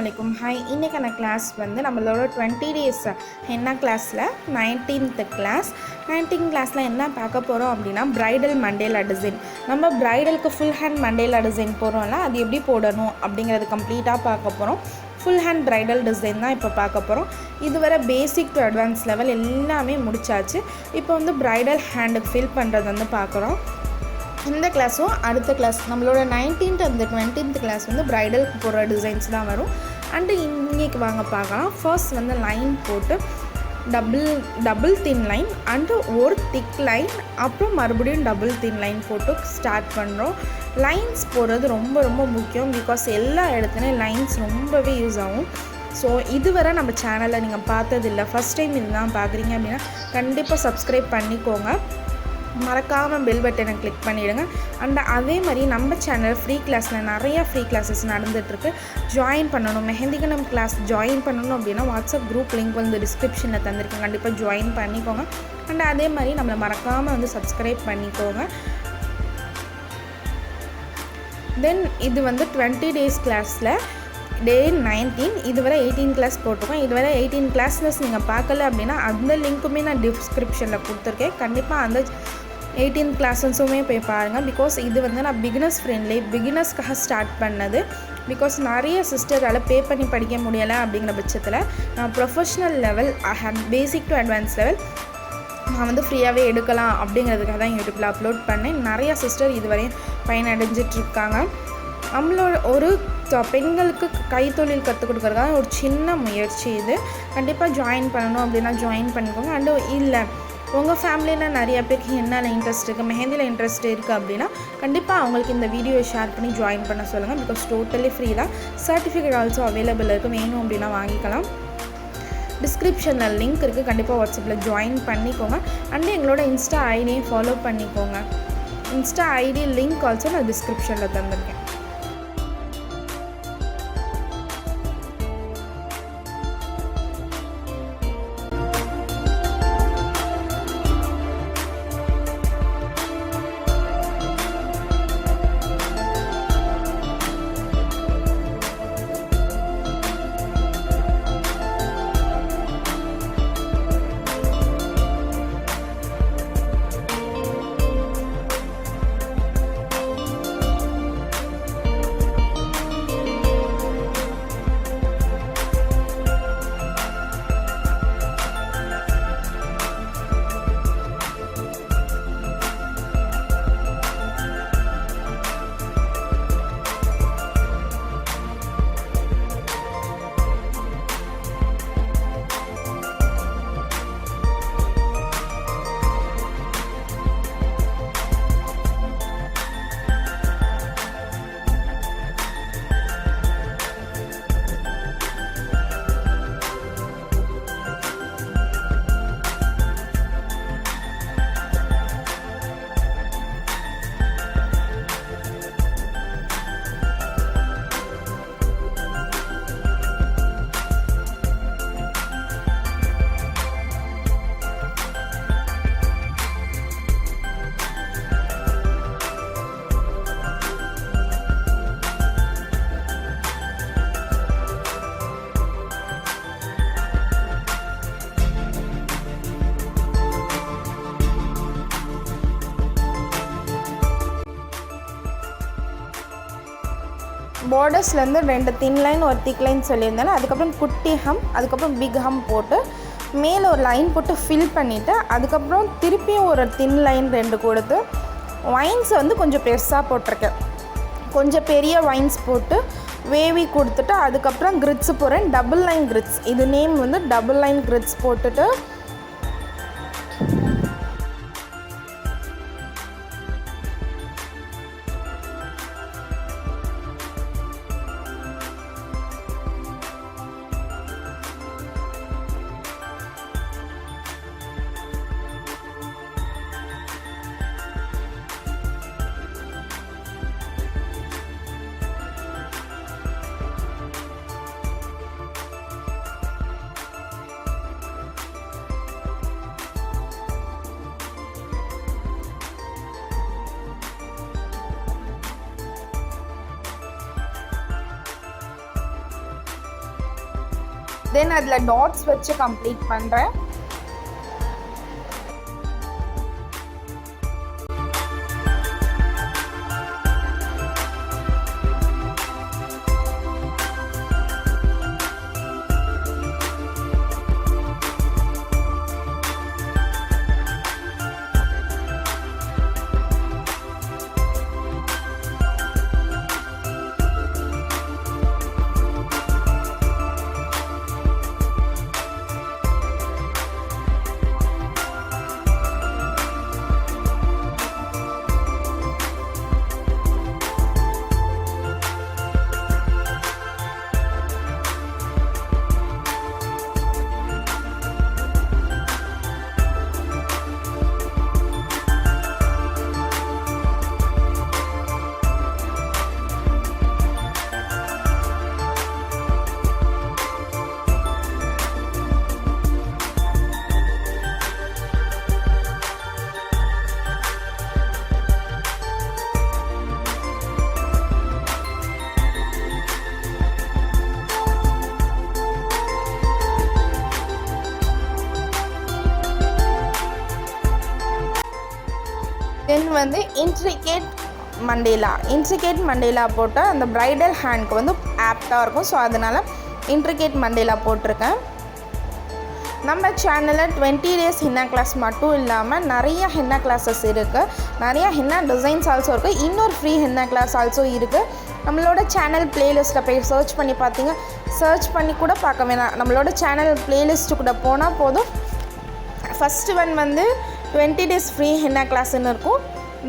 அஸ்ஸலாமு ஹாய். இன்றைக்கான கிளாஸ் வந்து நம்மளோட 20 டேஸ் என்ன கிளாஸில் 19th கிளாஸில் என்ன பார்க்க போகிறோம் அப்படின்னா ப்ரைடல் மண்டேலா டிசைன். நம்ம ப்ரைடலுக்கு ஃபுல் ஹேண்ட் மண்டேலா டிசைன் போடுறோம்ல, அது எப்படி போடணும் அப்படிங்கிறது கம்ப்ளீட்டாக பார்க்க போகிறோம். ஃபுல் ஹேண்ட் ப்ரைடல் டிசைன் தான் இப்போ பார்க்க போகிறோம். இதுவரை பேசிக் டு அட்வான்ஸ் லெவல் எல்லாமே முடிச்சாச்சு. இப்போ வந்து ப்ரைடல் ஹேண்டுக்கு ஃபில் பண்ணுறது வந்து பார்க்குறோம். இந்த கிளாஸும் அடுத்த கிளாஸ் நம்மளோட 19th and 20th கிளாஸ் வந்து ப்ரைடலுக்கு போடுற டிசைன்ஸ் தான் வரும். அண்டு இன்றைக்கி வாங்க பார்க்கலாம். ஃபர்ஸ்ட் வந்து லைன் போட்டு டபுள் தின் லைன் அண்டு ஒரு திக் லைன், அப்புறம் மறுபடியும் டபுள் தின் லைன் போட்டு ஸ்டார்ட் பண்ணுறோம். லைன்ஸ் போடுறது ரொம்ப ரொம்ப முக்கியம். பிகாஸ் எல்லா இடத்துலையும் லைன்ஸ் ரொம்பவே யூஸ் ஆகும். ஸோ இதுவரை நம்ம சேனலில் நீங்கள் பார்த்ததில்லை, ஃபஸ்ட் டைம் இதுதான் பார்க்குறீங்க அப்படின்னா கண்டிப்பாக சப்ஸ்கிரைப் பண்ணிக்கோங்க. மறக்காமல் பெல் பட்டனை கிளிக் பண்ணிவிடுங்க. அண்ட் அதே மாதிரி நம்ம சேனல் ஃப்ரீ கிளாஸில் நிறையா ஃப்ரீ கிளாஸஸ் நடந்துகிட்ருக்கு. ஜாயின் பண்ணணும், மெஹந்திக்கு நம்ம கிளாஸ் ஜாயின் பண்ணணும் அப்படின்னா வாட்ஸ்அப் குரூப் லிங்க் வந்து டிஸ்கிரிப்ஷனில் தந்திருக்கேன், கண்டிப்பாக ஜாயின் பண்ணிக்கோங்க. அண்ட் அதே மாதிரி நம்மளை மறக்காமல் வந்து சப்ஸ்கிரைப் பண்ணிக்கோங்க. தென் இது வந்து 20 டேஸ் கிளாஸில் டே 19, இதுவரை 18 கிளாஸ் போட்டிருக்கோம். இதுவரை 18 கிளாஸஸ் நீங்கள் பார்க்கல அப்படின்னா அந்த லிங்க்குமே நான் டிஸ்கிரிப்ஷனில் கொடுத்துருக்கேன். கண்டிப்பாக அந்த 18 கிளாஸஸுமே போய் பாருங்கள். பிகாஸ் இது வந்து நான் பிகினர்ஸ்க்காக ஸ்டார்ட் பண்ணது. பிகாஸ் நிறைய சிஸ்டரால் பே பண்ணி படிக்க முடியலை அப்படிங்கிற பட்சத்தில் நான் professional level basic to advance level நான் வந்து ஃப்ரீயாகவே எடுக்கலாம் அப்படிங்கிறதுக்காக தான் யூடியூப்பில் அப்லோட் பண்ணேன். நிறையா சிஸ்டர் இதுவரையும் பயனடைஞ்சிட்ருக்காங்க. நம்மளோட ஒரு பெண்களுக்கு கைத்தொழில் கற்றுக் கொடுக்குறதுக்காக ஒரு சின்ன முயற்சி இது. கண்டிப்பாக ஜாயின் பண்ணணும் அப்படின்னா ஜாயின் பண்ணிக்கோங்க. அண்டு இல்லை உங்கள் ஃபேமிலியில் நிறைய பேருக்கு என்னென்ன இன்ட்ரெஸ்ட் இருக்குது, மெஹந்தியில் இன்ட்ரெஸ்ட் இருக்குது அப்படின்னா கண்டிப்பாக அவங்களுக்கு இந்த வீடியோவை ஷேர் பண்ணி ஜாயின் பண்ண சொல்லுங்கள். பிகாஸ் டோட்டலி ஃப்ரீ தான். சர்டிஃபிகேட் ஆல்சோ அவைலபிள் இருக்குது, வேணும் அப்படின்னா வாங்கிக்கலாம். டிஸ்கிரிப்ஷனில் லிங்க் இருக்குது, கண்டிப்பாக வாட்ஸ்அப்பில் ஜாயின் பண்ணிக்கோங்க. அண்டு எங்களோட இன்ஸ்டா ஐடியும் ஃபாலோ பண்ணிக்கோங்க. இன்ஸ்டா ஐடி லிங்க் ஆல்சோ நான் டிஸ்கிரிப்ஷனில் தந்திருக்கேன். பார்டர்ஸ்லேருந்து 2 தின் லைன் ஒரு திக் லைன் சொல்லியிருந்தாலும், அதுக்கப்புறம் குட்டி ஹம், அதுக்கப்புறம் பிக் ஹம் போட்டு மேலே ஒரு லைன் போட்டு ஃபில் பண்ணிவிட்டு அதுக்கப்புறம் திருப்பியும் ஒரு தின் லைன் 2 கொடுத்து வைன்ஸ் வந்து கொஞ்சம் பெருசாக போட்டிருக்கேன். கொஞ்சம் பெரிய வைன்ஸ் போட்டு வேவி கொடுத்துட்டு அதுக்கப்புறம் கிரிட்ஸ் போடுறேன். டபுள் லைன் கிரிட்ஸ், இது நேம் வந்து டபுள் லைன் கிரிட்ஸ் போட்டுட்டு தென் அதில் டாட்ஸ் வச்சு கம்ப்ளீட் பண்ணுறேன். தென் வந்து இன்ட்ரிகேட் மண்டேலா போட்டால் அந்த ப்ரைடல் ஹேண்ட்க்கு வந்து ஆப்டாக இருக்கும். ஸோ அதனால் இன்ட்ரிகேட் மண்டேலா போட்டிருக்கேன். நம்ம சேனலில் 20 டேஸ் ஹென்னா கிளாஸ் மட்டும் இல்லாமல் நிறைய ஹென்னா கிளாஸஸ் இருக்குது, நிறைய ஹென்னா டிசைன்ஸ் ஆல்சோ இருக்குது, இன்னொரு ஃப்ரீ ஹென்னா கிளாஸ் ஆல்சோ இருக்குது. நம்மளோட சேனல் ப்ளேலிஸ்ட்டில் போய் சர்ச் பண்ணி பார்த்தீங்க, சர்ச் பண்ணி கூட பார்க்க வேணாம், நம்மளோட சேனல் ப்ளேலிஸ்ட்டு கூட போனால் போதும். ஃபஸ்ட்டு ஒன் வந்து 20 டேஸ் ஃப்ரீ ஹென்னா கிளாஸ்ன்னு இருக்கும்.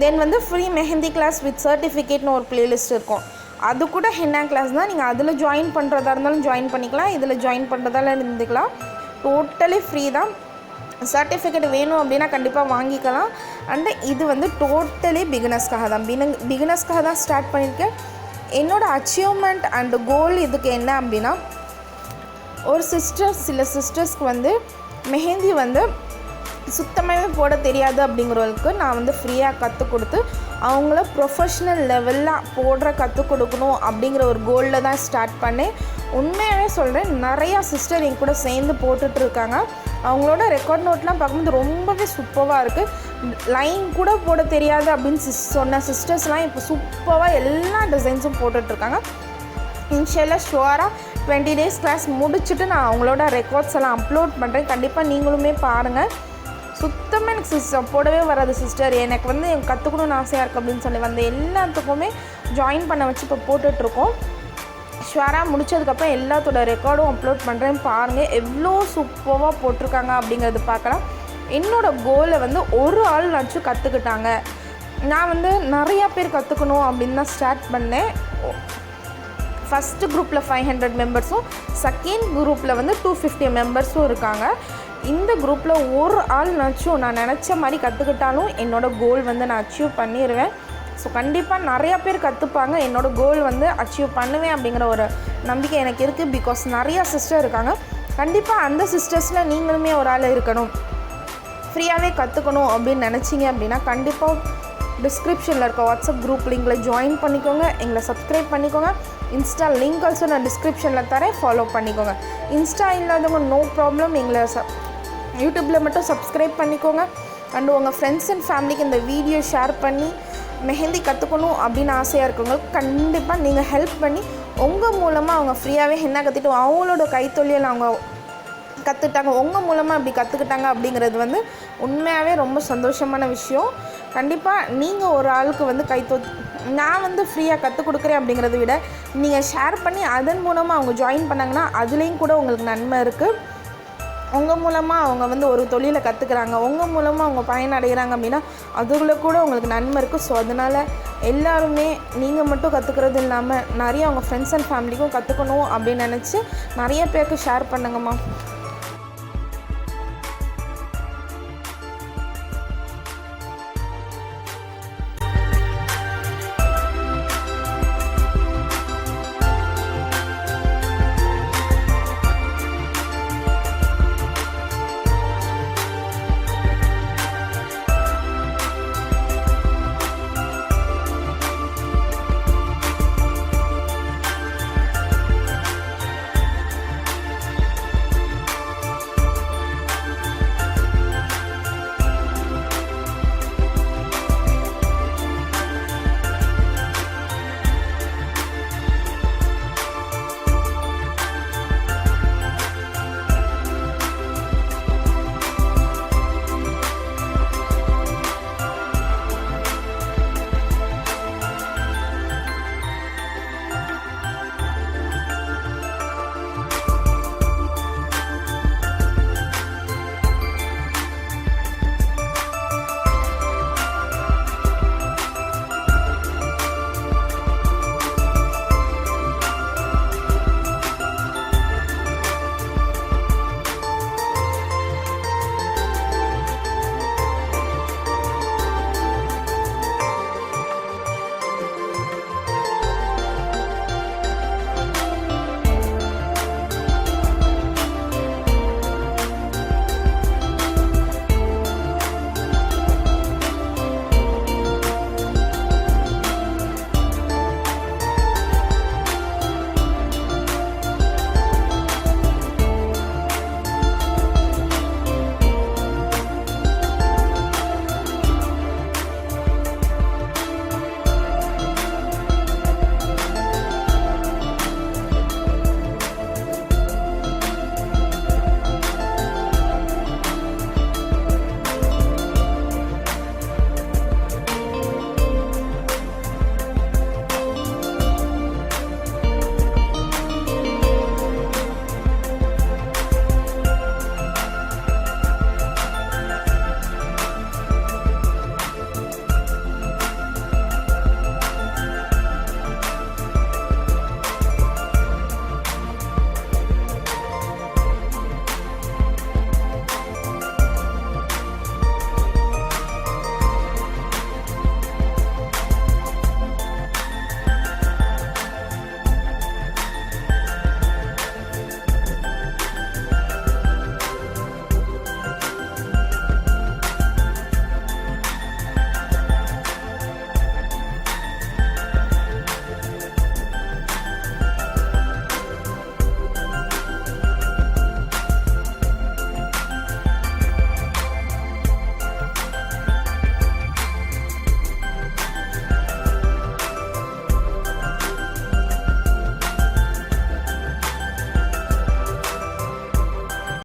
தென் வந்து ஃப்ரீ மெஹந்தி கிளாஸ் வித் சர்டிஃபிகேட்னு ஒரு ப்ளேலிஸ்ட் இருக்கும். அது கூட ஹென்னா கிளாஸ் தான். நீங்கள் அதில் ஜாயின் பண்ணுறதா இருந்தாலும் ஜாயின் பண்ணிக்கலாம், இதில் ஜாயின் பண்ணுறதால இருந்துக்கலாம். டோட்டலி ஃப்ரீ தான். சர்டிஃபிகேட் வேணும் அப்படின்னா கண்டிப்பாக வாங்கிக்கலாம். அண்டு இது வந்து டோட்டலி பிகினர்ஸ்க்காக தான் ஸ்டார்ட் பண்ணியிருக்கேன். என்னோடய அச்சீவ்மெண்ட் அண்டு கோல் இதுக்கு என்ன அப்படின்னா, ஒரு சில சிஸ்டர்ஸ்க்கு வந்து மெஹந்தி வந்து சுத்தமாகவே போட தெரியாது அப்படிங்கிறவங்களுக்கு நான் வந்து ஃப்ரீயாக கற்றுக் கொடுத்து அவங்கள ப்ரொஃபஷ்னல் லெவலில் கற்றுக் கொடுக்கணும் அப்படிங்கிற ஒரு கோலில் தான் ஸ்டார்ட் பண்ணேன். உண்மையாகவே சொல்கிறேன், நிறையா சிஸ்டர் என் கூட சேர்ந்து போட்டுட்ருக்காங்க. அவங்களோட ரெக்கார்ட் நோட்லாம் பார்க்கும்போது ரொம்பவே சூப்பராக இருக்குது. லைன் கூட போட தெரியாது அப்படின்னு சொன்ன சிஸ்டர்ஸ்லாம் இப்போ சூப்பராக எல்லா டிசைன்ஸும் போட்டுட்ருக்காங்க. இன்ஷால்லா ஷுவராக 20 டேஸ் கிளாஸ் முடிச்சுட்டு நான் அவங்களோட ரெக்கார்ட்ஸ் எல்லாம் அப்லோட் பண்ணுறேன். கண்டிப்பாக நீங்களுமே பாருங்கள். சுத்தமாக எனக்கு போடவே வராது சிஸ்டர், எனக்கு வந்து கற்றுக்கணும்னு ஆசையாக இருக்குது அப்படின்னு சொல்லி வந்து எல்லாத்துக்குமே ஜாயின் பண்ண வச்சு இப்போ போட்டுட்ருக்கோம். ஷுவராக முடித்ததுக்கப்புறம் எல்லாத்தோட ரெக்கார்டும் அப்லோட் பண்ணுறேன். பாருங்கள் எவ்வளோ சூப்பராக போட்டிருக்காங்க அப்படிங்கிறது பார்க்கலாம். என்னோடய கோலை வந்து ஒரு ஆள் நச்சு கற்றுக்கிட்டாங்க. நான் வந்து நிறையா பேர் கற்றுக்கணும் அப்படின்னு தான் ஸ்டார்ட் பண்ணேன். ஃபஸ்ட்டு குரூப்பில் 500 மெம்பர்ஸும், செகண்ட் குரூப்பில் வந்து 250 மெம்பர்ஸும் இருக்காங்க. இந்த குரூப்பில் ஒரு ஆள் நச்சும் நான் நினச்ச மாதிரி கற்றுக்கிட்டாலும் என்னோடய கோல் வந்து நான் அச்சீவ் பண்ணிடுவேன். ஸோ கண்டிப்பாக நிறையா பேர் கற்றுப்பாங்க. என்னோடய கோல் வந்து அச்சீவ் பண்ணுவேன் அப்படிங்கிற ஒரு நம்பிக்கை எனக்கு இருக்குது. பிகாஸ் நிறையா சிஸ்டர் இருக்காங்க. கண்டிப்பாக அந்த சிஸ்டர்ஸில் நீங்களுமே ஒரு ஆள் இருக்கணும், ஃப்ரீயாகவே கற்றுக்கணும் அப்படின்னு நினச்சிங்க அப்படின்னா கண்டிப்பாக டிஸ்கிரிப்ஷனில் இருக்க வாட்ஸ்அப் குரூப் லிங்கில் ஜாயின் பண்ணிக்கோங்க, எங்களை சப்ஸ்கிரைப் பண்ணிக்கோங்க. இன்ஸ்டா லிங்க் ஆல்சோ நான் டிஸ்கிரிப்ஷனில் தரேன், ஃபாலோ பண்ணிக்கோங்க. இன்ஸ்டா இல்லாதவங்க நோ ப்ராப்ளம், எங்களை யூடியூப்பில் மட்டும் சப்ஸ்கிரைப் பண்ணிக்கோங்க. அண்டு உங்கள் ஃப்ரெண்ட்ஸ் அண்ட் ஃபேமிலிக்கு இந்த வீடியோ ஷேர் பண்ணி மெஹந்தி கற்றுக்கணும் அப்படின்னு ஆசையாக இருக்கவங்களுக்கு கண்டிப்பாக நீங்கள் ஹெல்ப் பண்ணி உங்கள் மூலமாக அவங்க ஃப்ரீயாகவே ஹென்னா கற்றுட்டு அவங்களோட கைத்தொழில் அவங்க கற்றுட்டாங்க, உங்கள் மூலமாக அப்படி கற்றுக்கிட்டாங்க அப்படிங்கிறது வந்து உண்மையாகவே ரொம்ப சந்தோஷமான விஷயம். கண்டிப்பாக நீங்கள் ஒரு ஆளுக்கு வந்து நான் வந்து ஃப்ரீயாக கற்றுக் கொடுக்குறேன் அப்படிங்கிறத விட நீங்கள் ஷேர் பண்ணி அதன் மூலமாக அவங்க ஜாயின் பண்ணாங்கன்னா அதுலேயும் கூட உங்களுக்கு நன்மை இருக்குது. உங்கள் மூலமாக அவங்க வந்து ஒரு தொழிலை கற்றுக்குறாங்க, உங்கள் மூலமாக அவங்க பயனடைகிறாங்க அப்படின்னா அதுக்குள்ளே கூட உங்களுக்கு நன்மை இருக்குது. ஸோ அதனால் எல்லாருமே நீங்கள் மட்டும் கற்றுக்கிறது இல்லாமல் நிறைய அவங்க ஃப்ரெண்ட்ஸ் அண்ட் ஃபேமிலிக்கும் கற்றுக்கணும் அப்படின்னு நினச்சி நிறைய பேருக்கு ஷேர் பண்ணுங்கம்மா.